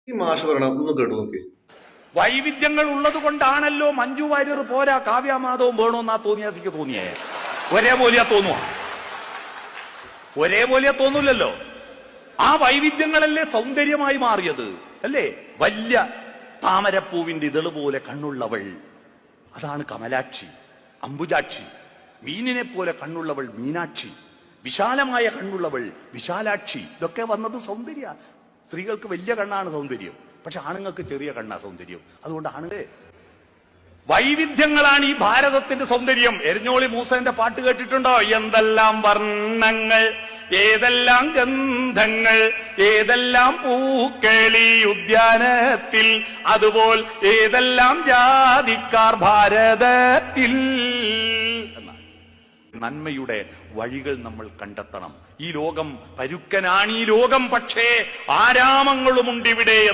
ഈ മാഷ് പറയണം ഒന്ന് കേട്ടു നോക്കി. വൈവിധ്യങ്ങൾ ഉള്ളത് കൊണ്ടാണല്ലോ മഞ്ജു വാര്യർ പോരാ കാവ്യമാധവും വേണമെന്നാ തോന്നിയാസിക്ക് തോന്നിയേ. ഒരേപോലെയാ തോന്നുക? ഒരേപോലെയാ തോന്നൂലല്ലോ. ആ വൈവിധ്യങ്ങളല്ലേ സൗന്ദര്യമായി മാറിയത് അല്ലേ? വലിയ താമരപ്പൂവിന്റെ ഇതള് പോലെ കണ്ണുള്ളവൾ അതാണ് കമലാക്ഷി, അംബുജാക്ഷി. മീനിനെ പോലെ കണ്ണുള്ളവൾ മീനാക്ഷി, വിശാലമായ കണ്ണുള്ളവൾ വിശാലാക്ഷി. ഇതൊക്കെ വന്നത് സൗന്ദര്യ. സ്ത്രീകൾക്ക് വലിയ കണ്ണാണ് സൗന്ദര്യം, പക്ഷെ ആണുങ്ങൾക്ക് ചെറിയ കണ്ണാ സൗന്ദര്യം. അതുകൊണ്ട് ആണുങ്ങളെ വൈവിധ്യങ്ങളാണ് ഈ ഭാരതത്തിന്റെ സൗന്ദര്യം. എരഞ്ഞോളി മൂസന്റെ പാട്ട് കേട്ടിട്ടുണ്ടോ? എന്തെല്ലാം വർണ്ണങ്ങൾ, ഏതെല്ലാം ഗന്ധങ്ങൾ, ഏതെല്ലാം പൂക്കളി ഉദ്യാനത്തിൽ, അതുപോൽ ഏതെല്ലാം ജാതിക്കാർ ഭാരതത്തിൽ. നന്മയുടെ വഴികൾ നമ്മൾ കണ്ടെത്തണം. ഈ ലോകം പരുക്കനാണ് ഈ ലോകം, പക്ഷേ ആരാമങ്ങളുമുണ്ടിവിടെ.